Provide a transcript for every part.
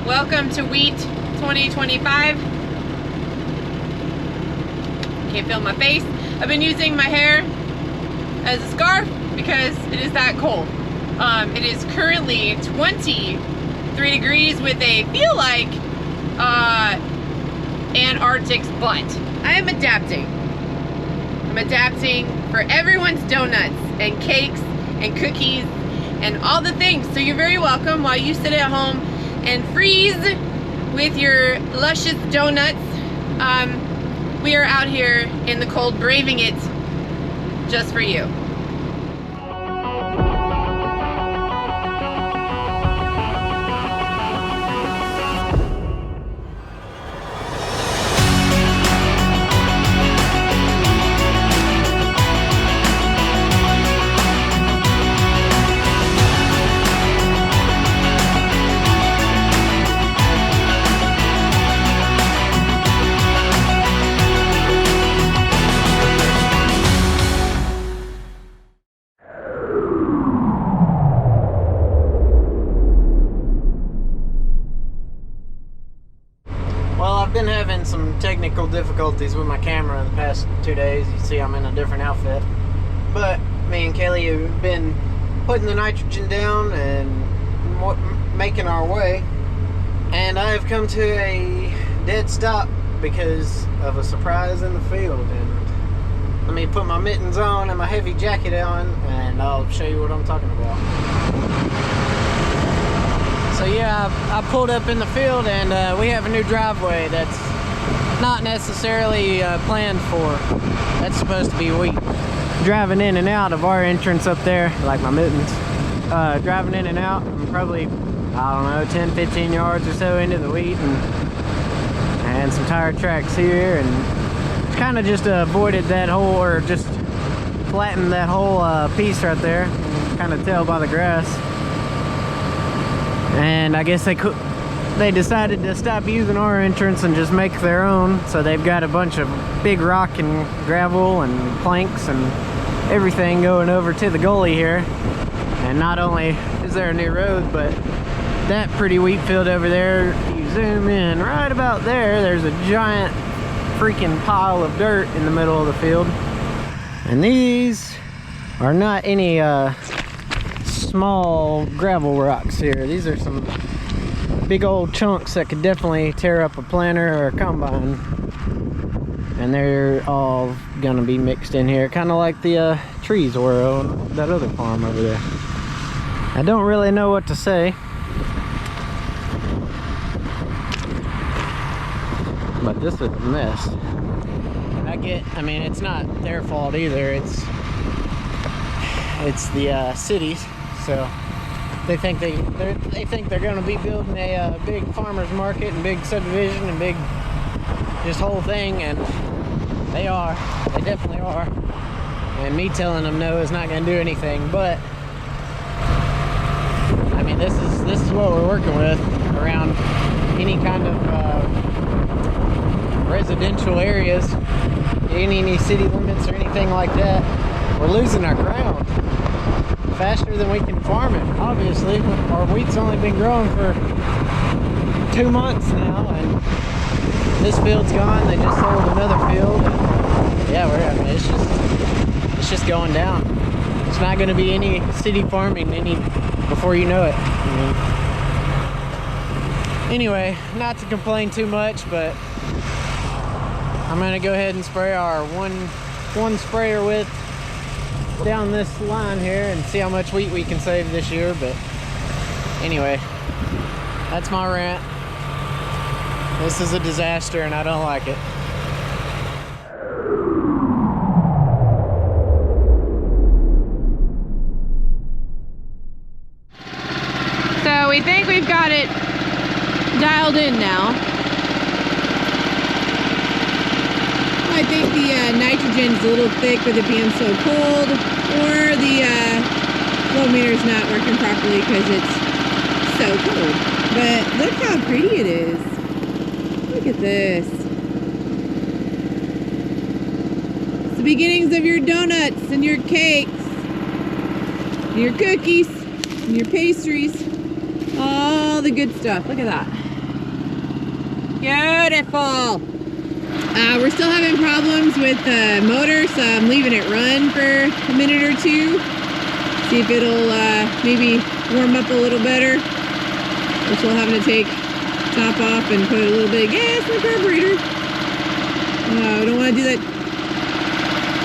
Welcome to Wheat 2025. Can't feel my face. I've been using my hair as a scarf because it is that cold. It is currently 23 degrees with a feel like Antarctic's butt. I am adapting. I'm adapting for everyone's donuts and cakes and cookies and all the things. So you're very welcome while you sit at home and freeze with your luscious donuts. We are out here in the cold, braving it just for you. Been having some technical difficulties with my camera the past 2 days. You see I'm in a different outfit, but me and Kelly have been putting the nitrogen down and making our way, and I have come to a dead stop because of a surprise in the field. And let me put my mittens on and my heavy jacket on and I'll show you what I'm talking about. So yeah, I pulled up in the field and we have a new driveway that's not necessarily planned for. That's supposed to be wheat. Driving in and out of our entrance up there, like my mittens, driving in and out, I'm probably, I don't know, 10-15 yards or so into the wheat, and some tire tracks here, and kind of just avoided that whole, or just flattened that whole piece right there. Kind of tell by the grass. And I guess they decided to stop using our entrance and just make their own. So they've got a bunch of big rock and gravel and planks and everything going over to the gully here. And not only is there a new road, but that pretty wheat field over there, if you zoom in right about there, there's a giant freaking pile of dirt in the middle of the field. And these are not any small gravel rocks here. These are some big old chunks that could definitely tear up a planter or a combine, and they're all gonna be mixed in here, kind of like the trees were on that other farm over there. I don't really know what to say, but this is a mess. I mean, it's not their fault either. It's the cities. So they think they're going to be building a big farmers market and big subdivision and big this whole thing, and they are. They definitely are. And me telling them no is not going to do anything. But I mean, this is what we're working with around any kind of residential areas, any city limits or anything like that. We're losing our ground faster than we can farm it. Obviously, our wheat's only been growing for 2 months now, and this field's gone. They just sold another field, and yeah, it's just going down. It's not going to be any city farming before you know it. Anyway, not to complain too much, but I'm going to go ahead and spray our one sprayer width down this line here and see how much wheat we can save this year. But anyway, that's my rant. This is a disaster and I don't like it. So we think we've got it dialed in now. I think the nitrogen's a little thick with it being so cold, or the flow meter's not working properly because it's so cold. But look how pretty it is. Look at this. It's the beginnings of your donuts and your cakes, and your cookies, and your pastries, all the good stuff. Look at that. Beautiful. We're still having problems with the motor, so I'm leaving it run for a minute or two. See if it'll maybe warm up a little better. We're still having to take top off and put a little bit of gas in the carburetor. We don't want to do that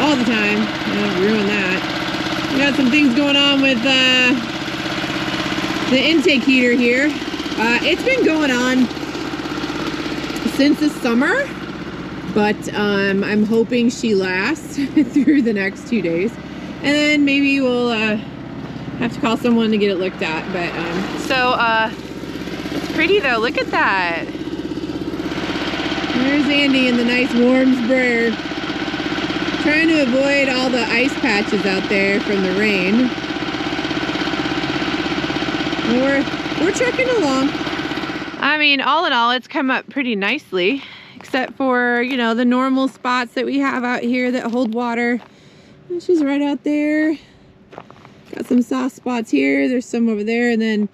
all the time. Don't ruin that. We got some things going on with the intake heater here. It's been going on since the summer, but I'm hoping she lasts through the next 2 days, and then maybe we'll have to call someone to get it looked at. But it's pretty though. Look at that. There's Andy in the nice warm sprayer, trying to avoid all the ice patches out there from the rain. We're trucking along. I mean, all in all, it's come up pretty nicely, except for, you know, the normal spots that we have out here that hold water. And she's right out there. Got some soft spots here. There's some over there, and then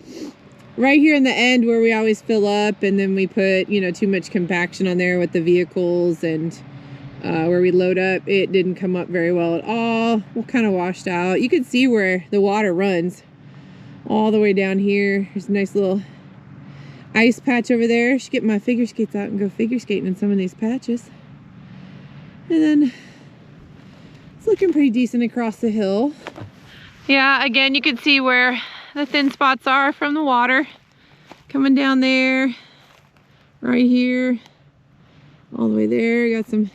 right here in the end where we always fill up, and then we put, you know, too much compaction on there with the vehicles, and where we load up, it didn't come up very well at all. We're kind of washed out. You can see where the water runs all the way down here. There's a nice little ice patch over there. I should get my figure skates out and go figure skating in some of these patches. And then it's looking pretty decent across the hill. Yeah, again, you can see where the thin spots are from the water. Coming down there, right here, all the way there. Got some,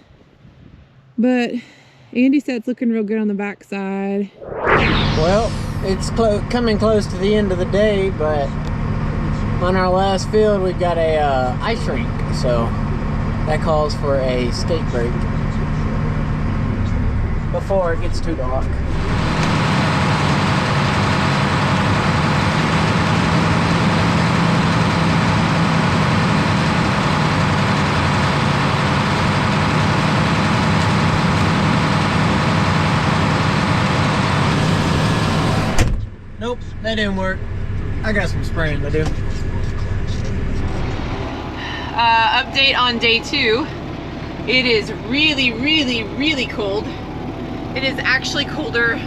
but Andy said it's looking real good on the back side. Well, it's coming close to the end of the day, but on our last field we've got a ice rink, so that calls for a skate break before it gets too dark. Nope, that didn't work. I got some spraying to do. Update on day 2. It is really, really, really cold. It is actually colder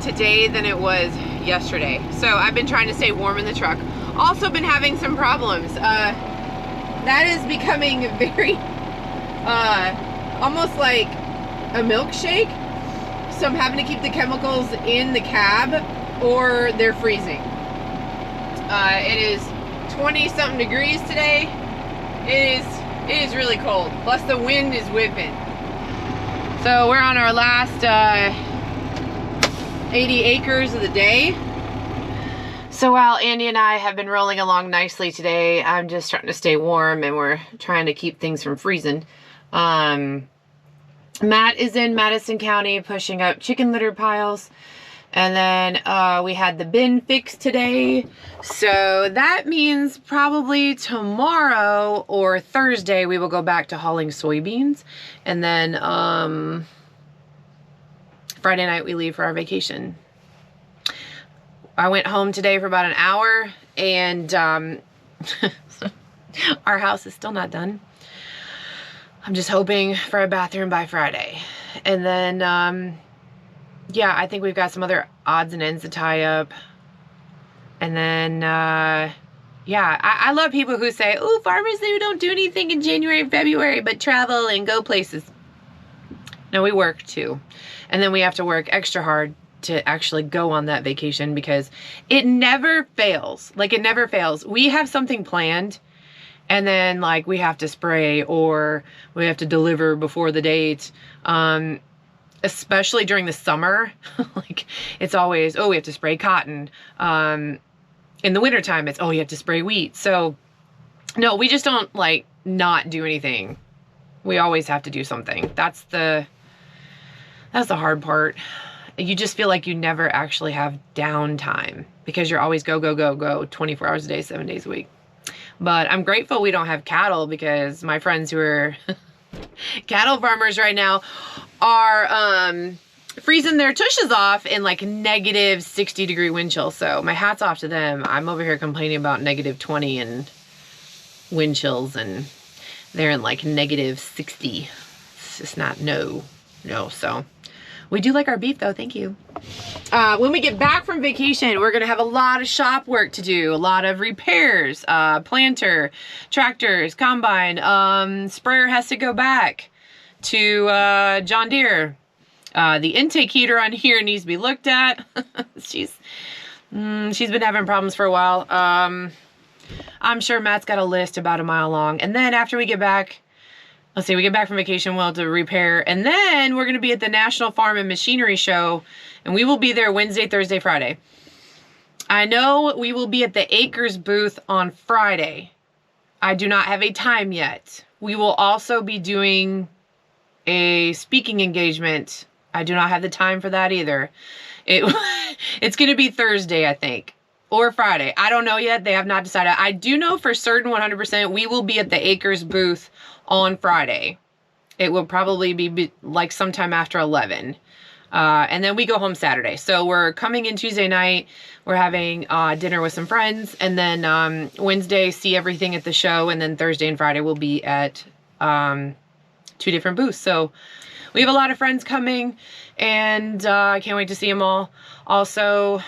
today than it was yesterday. So I've been trying to stay warm in the truck. Also been having some problems. That is becoming very, almost like a milkshake. So I'm having to keep the chemicals in the cab or they're freezing. It is 20 something degrees today. It is really cold. Plus the wind is whipping. So we're on our last 80 acres of the day. So while Andy and I have been rolling along nicely today, I'm just trying to stay warm and we're trying to keep things from freezing. Matt is in Madison County pushing up chicken litter piles. And then we had the bin fixed today. So that means probably tomorrow or Thursday we will go back to hauling soybeans. And then Friday night we leave for our vacation. I went home today for about an hour, and our house is still not done. I'm just hoping for a bathroom by Friday. And then, yeah, I think we've got some other odds and ends to tie up. And then, yeah, I love people who say, oh, farmers who don't do anything in January and February but travel and go places. No, we work too. And then we have to work extra hard to actually go on that vacation because it never fails. Like, it never fails. We have something planned, and then like we have to spray or we have to deliver before the date. Especially during the summer, like it's always, oh, we have to spray cotton. In the wintertime, it's, oh, you have to spray wheat. So no, we just don't like not do anything. We always have to do something. That's the hard part. You just feel like you never actually have downtime because you're always go, go, go, go 24 hours a day, 7 days a week. But I'm grateful we don't have cattle because my friends who are cattle farmers right now are freezing their tushes off in like negative 60-degree wind chill. So my hat's off to them. I'm over here complaining about negative 20 and wind chills, and they're in like -60. It's just not, no. So we do like our beef though, thank you. When we get back from vacation, we're gonna have a lot of shop work to do, a lot of repairs, planter, tractors, combine, sprayer has to go back to John Deere. The intake heater on here needs to be looked at. She's been having problems for a while. I'm sure Matt's got a list about a mile long. And then after we get back, let's see, we get back from vacation, we'll have to repair. And then we're going to be at the National Farm and Machinery Show, and we will be there Wednesday, Thursday, Friday. I know we will be at the Acres booth on Friday. I do not have a time yet. We will also be doing a speaking engagement. I do not have the time for that either. It's going to be Thursday, I think, or Friday. I don't know yet. They have not decided. I do know for certain 100% we will be at the Acres booth on Friday. It will probably be like sometime after 11. And then we go home Saturday. So we're coming in Tuesday night. We're having dinner with some friends. And then Wednesday, see everything at the show. And then Thursday and Friday we'll be at 2 different booths. So we have a lot of friends coming, and I can't wait to see them all. Also,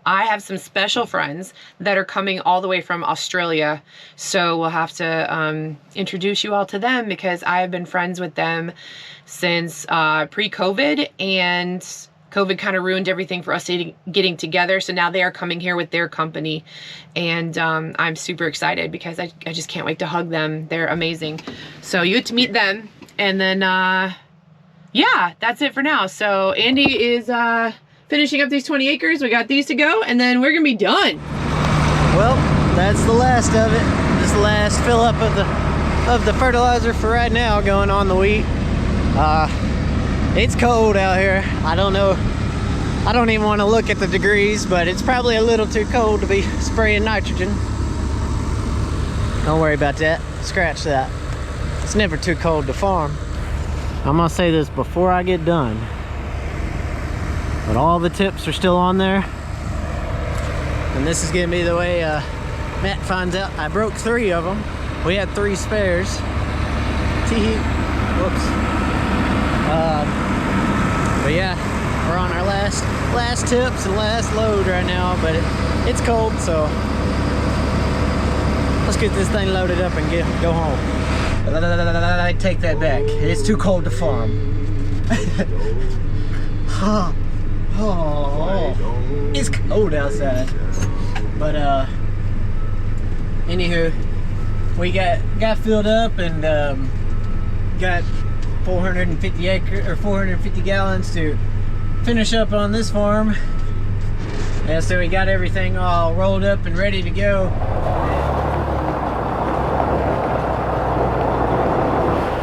I have some special friends that are coming all the way from Australia, so we'll have to introduce you all to them, because I have been friends with them since pre-COVID, and COVID kind of ruined everything for us getting together. So now they are coming here with their company, and I'm super excited because I just can't wait to hug them. They're amazing. So you get to meet them, and then yeah, that's it for now. So Andy is finishing up these 20 acres. We got these to go, and then we're gonna be done. Well, that's the last of it. Just the last fill up of the fertilizer for right now, going on the wheat. It's cold out here. I don't know. I don't even want to look at the degrees, but it's probably a little too cold to be spraying nitrogen. Don't worry about that. Scratch that. It's never too cold to farm. I'm gonna say this before I get done, but all the tips are still on there, and this is gonna be the way Matt finds out. I broke 3 of them. We had 3 spares. Whoops. But yeah, we're on our last tips and last load right now, but it's cold, so let's get this thing loaded up and go home. I take that back. It's too cold to farm. Oh, it's cold outside. But anywho, we got filled up and got 450 gallons to finish up on this farm. And so we got everything all rolled up and ready to go.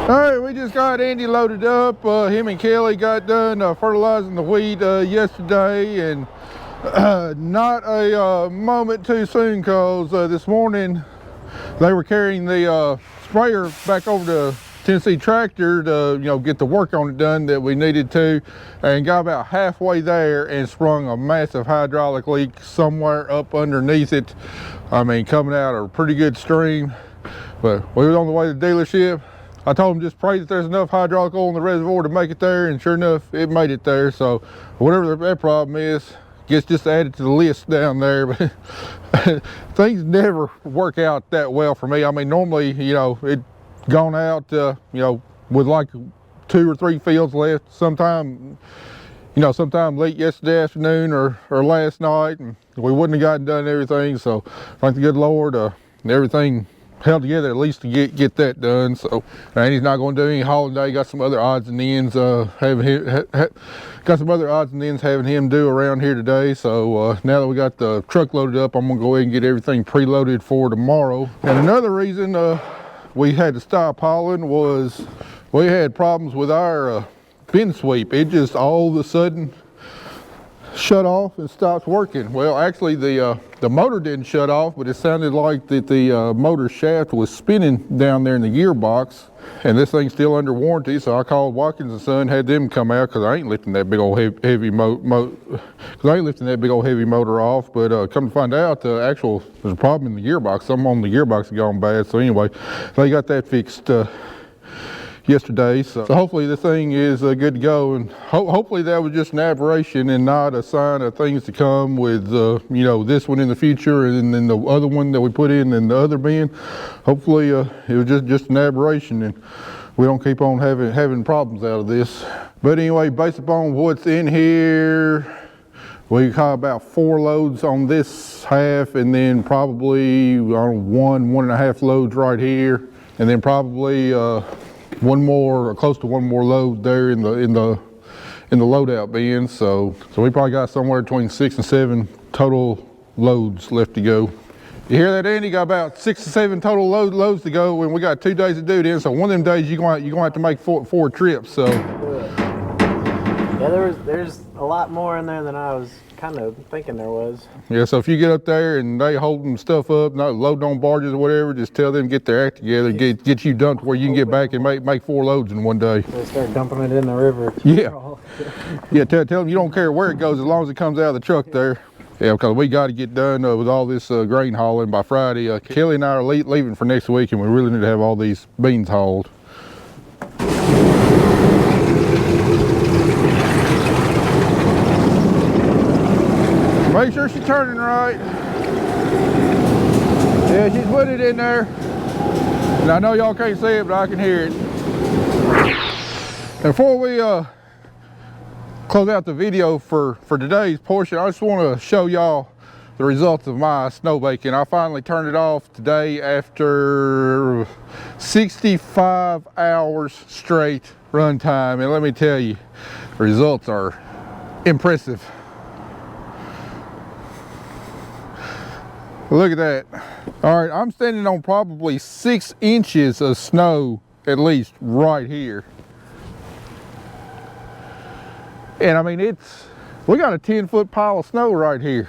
Alright, we just got Andy loaded up. Him and Kelly got done fertilizing the wheat yesterday, and not a moment too soon, because this morning they were carrying the sprayer back over to Tennessee tractor to get the work on it done that we needed to, and got about halfway there and sprung a massive hydraulic leak somewhere up underneath it. I mean, coming out a pretty good stream. But we was on the way to the dealership. I told them just pray that there's enough hydraulic oil in the reservoir to make it there, and sure enough, it made it there. So whatever that problem is, gets just added to the list down there. But things never work out that well for me. I mean, normally, it gone out, with like 2 or 3 fields left sometime late yesterday afternoon or last night, and we wouldn't have gotten done everything. So thank the good Lord, everything held together at least to get that done. So Andy's not going to do any holiday. Got some other odds and ends having him do around here today. So now that we got the truck loaded up, I'm gonna go ahead and get everything preloaded for tomorrow. And another reason we had to stop hauling was we had problems with our bin sweep. It just all of a sudden shut off and stopped working. Well, actually the motor didn't shut off, but it sounded like that the motor shaft was spinning down there in the gearbox, and this thing's still under warranty. So I called Watkins & Son, had them come out, because I ain't lifting that big old heavy motor off. But come to find out, there's a problem in the gearbox. Something on the gearbox has gone bad. So anyway, they got that fixed yesterday, so hopefully this thing is good to go, and hopefully that was just an aberration and not a sign of things to come with you know, this one in the future, and then the other one that we put in the other bin. Hopefully it was just an aberration and we don't keep on having problems out of this. But anyway, based upon what's in here, we got about 4 loads on this half, and then probably I don't know, 1.5 loads right here, and then probably one more, close to one more load there in the loadout bin. So we probably got somewhere between 6 and 7 total loads left to go. You hear that, Andy? Got about 6 to 7 total loads to go, and we got 2 days to do this. So one of them days you're gonna have to make four trips. So yeah, there's a lot more in there than I was kind of thinking there was. Yeah, so if you get up there and they holding stuff up, not loading on barges or whatever, just tell them to get their act together, get you dumped where you can get back and make 4 loads in one day. They start dumping it in the river. Yeah. Yeah, tell them you don't care where it goes as long as it comes out of the truck there. Yeah, because we got to get done with all this grain hauling by Friday. Kelly and I are leaving for next week, and we really need to have all these beans hauled. Make sure she's turning right. Yeah, she's putting it in there. And I know y'all can't see it, but I can hear it. And before we close out the video for today's portion, I just want to show y'all the results of my snow baking. I finally turned it off today after 65 hours straight run time. And let me tell you, the results are impressive. Look at that. All right, I'm standing on probably 6 inches of snow at least right here. And I mean, we got a 10-foot pile of snow right here.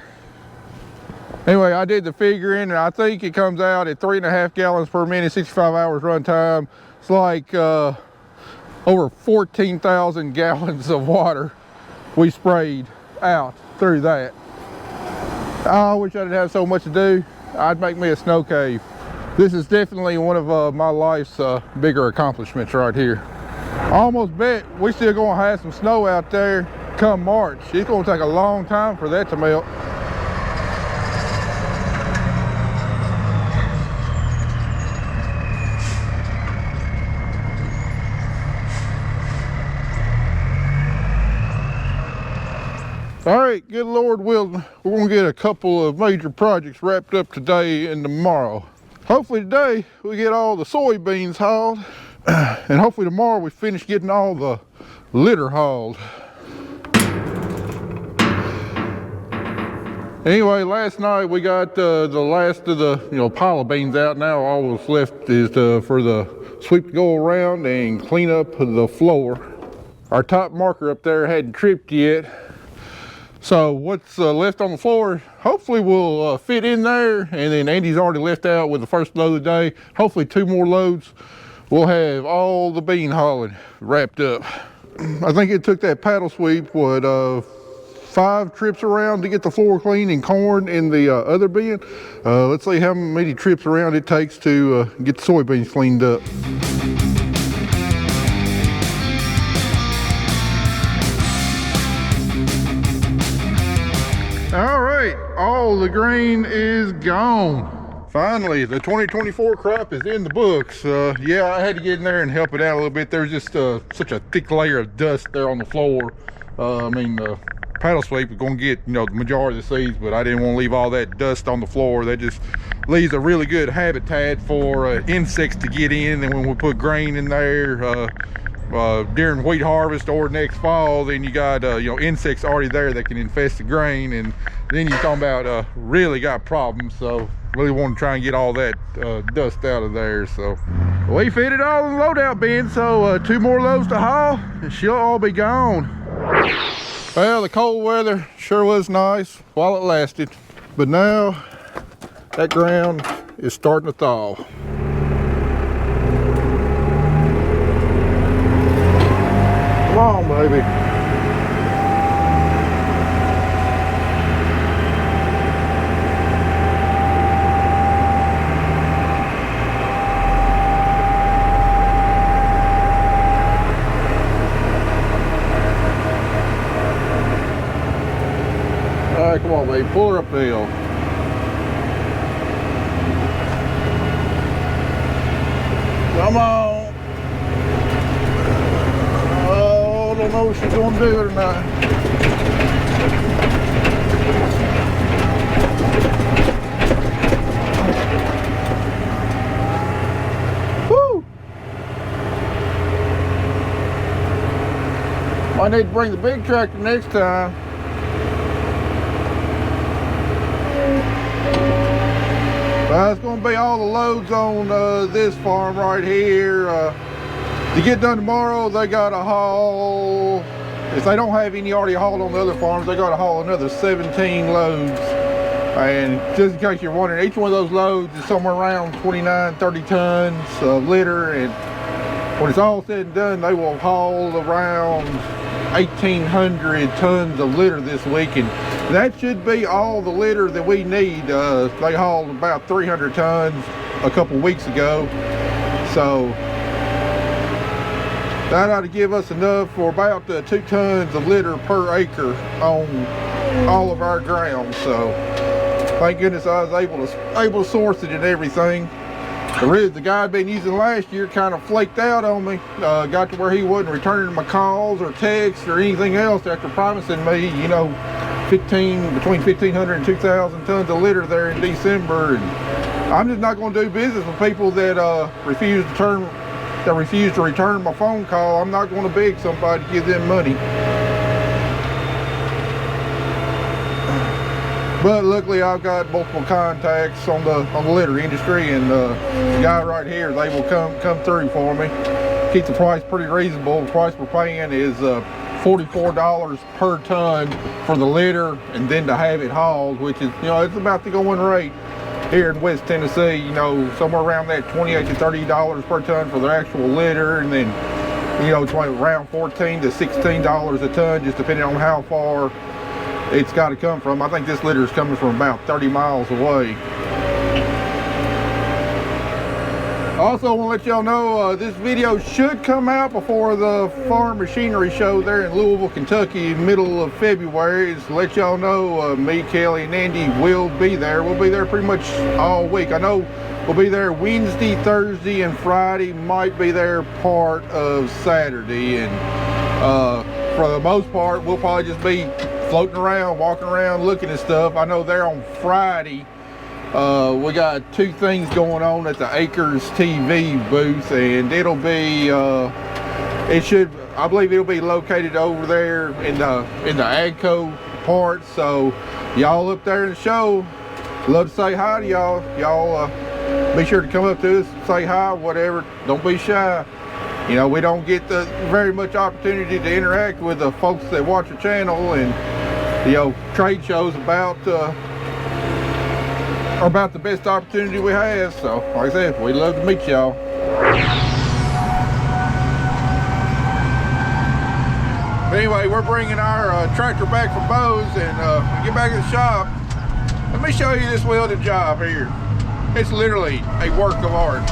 Anyway, I did the figuring, and I think it comes out at 3.5 gallons per minute, 65 hours run time. It's like over 14,000 gallons of water we sprayed out through that. I wish I didn't have so much to do. I'd make me a snow cave. This is definitely one of my life's bigger accomplishments right here. I almost bet we still gonna have some snow out there come March. It's gonna take a long time for that to melt. All right, good Lord willing, we're gonna get a couple of major projects wrapped up today and tomorrow. Hopefully today we get all the soybeans hauled, and hopefully tomorrow we finish getting all the litter hauled. Anyway, last night we got the last of the pile of beans out. Now all that's left is for the sweep to go around and clean up the floor. Our top marker up there hadn't tripped yet. So what's left on the floor hopefully will fit in there, and then Andy's already left out with the first load of the day. Hopefully 2 more loads, we'll have all the bean hauling wrapped up. I think it took that paddle sweep, 5 trips around to get the floor clean and corn in the other bin. Let's see how many trips around it takes to get the soybeans cleaned up. All right, all the grain is gone. Finally, the 2024 crop is in the books. Yeah, I had to get in there and help it out a little bit. There's just such a thick layer of dust there on the floor. I mean, paddle sweep is going to get the majority of the seeds, but I didn't want to leave all that dust on the floor. That just leaves a really good habitat for insects to get in. And when we put grain in there during wheat harvest or next fall, then you got insects already there that can infest the grain, and then you're talking about really got problems. So really want to try and get all that dust out of there. So we fit it all in the loadout bin, so 2 more loads to haul and she'll all be gone. Well, the cold weather sure was nice while it lasted, but now that ground is starting to thaw. Come on, baby. All right, come on, baby. Pull her up the hill. Come on. Oh, I don't know if she's going to do it or not. Woo! Might need to bring the big tractor next time. Well, it's going to be all the loads on this farm right here. To get done tomorrow, they got to haul, if they don't have any already hauled on the other farms, they got to haul another 17 loads. And just in case you're wondering, each one of those loads is somewhere around 29, 30 tons of litter. And when it's all said and done, they will haul around 1,800 tons of litter this week. And that should be all the litter that we need. They hauled about 300 tons a couple weeks ago. So that ought to give us enough for about 2 tons of litter per acre on all of our ground. So thank goodness I was able to source it and everything. The guy I'd been using last year kind of flaked out on me. Got to where he wasn't returning my calls or texts or anything else after promising me, you know, between 1,500 and 2,000 tons of litter there in December. And I'm just not going to do business with people that refuse to return my phone call. I'm not going to beg somebody to give them money. But luckily I've got multiple contacts on the litter industry, and the guy right here is able to come through for me. Keep the price pretty reasonable. The price we're paying is $44 per ton for the litter, and then to have it hauled, which is, you know, it's about the going rate here in West Tennessee, you know, somewhere around that $28 to $30 per ton for the actual litter, and then, you know, it's around $14 to $16 a ton, just depending on how far it's got to come from. I think this litter is coming from about 30 miles away. Also, I want to let y'all know this video should come out before the farm machinery show there in Louisville, Kentucky, middle of February. Just to let y'all know, me, Kelly, and Andy will be there. We'll be there pretty much all week. I know we'll be there Wednesday, Thursday, and Friday. Might be there part of Saturday. And for the most part, we'll probably just be floating around, walking around, looking at stuff. I know there on Friday, we got 2 things going on at the Acres TV booth, and it'll be I believe it'll be located over there in the Agco part. So y'all up there in the show, love to say hi to y'all. Be sure to come up to us, say hi, whatever. Don't be shy. You know, we don't get very much opportunity to interact with the folks that watch the channel, and you know, trade shows are about the best opportunity we have. So like I said, we'd love to meet y'all. Anyway, we're bringing our tractor back from Bose, and we get back to the shop. Let me show you this welded job here. It's literally a work of art.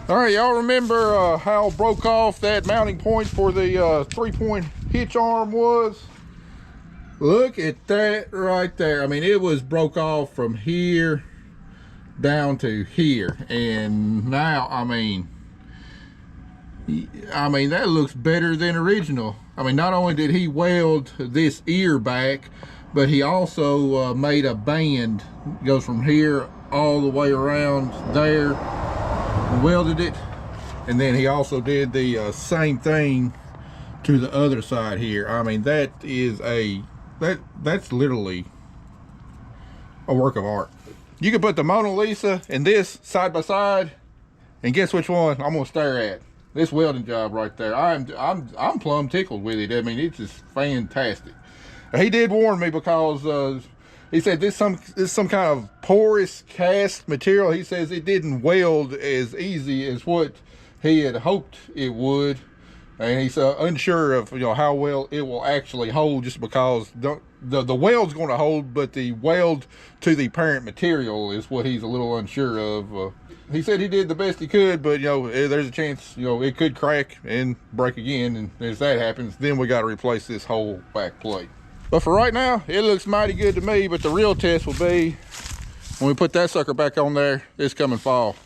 All right, y'all remember how broke off that mounting point for the 3-point hitch arm was? Look at that right there. I mean, it was broke off from here down to here. And now, I mean, that looks better than original. I mean, not only did he weld this ear back, but he also made a band. It goes from here all the way around there, welded it. And then he also did the same thing to the other side here. I mean, that is that's literally a work of art. You can put the Mona Lisa and this side by side, and guess which one I'm gonna stare at? This welding job right there. I'm plumb tickled with it. I mean, it's just fantastic. He did warn me because he said this some kind of porous cast material. He says it didn't weld as easy as what he had hoped it would, and he's unsure of how well it will actually hold, just because the weld's going to hold, but the weld to the parent material is what he's a little unsure of. He said he did the best he could, but there's a chance it could crack and break again, and as that happens, then we got to replace this whole back plate. But for right now, it looks mighty good to me. But the real test will be when we put that sucker back on there this coming fall.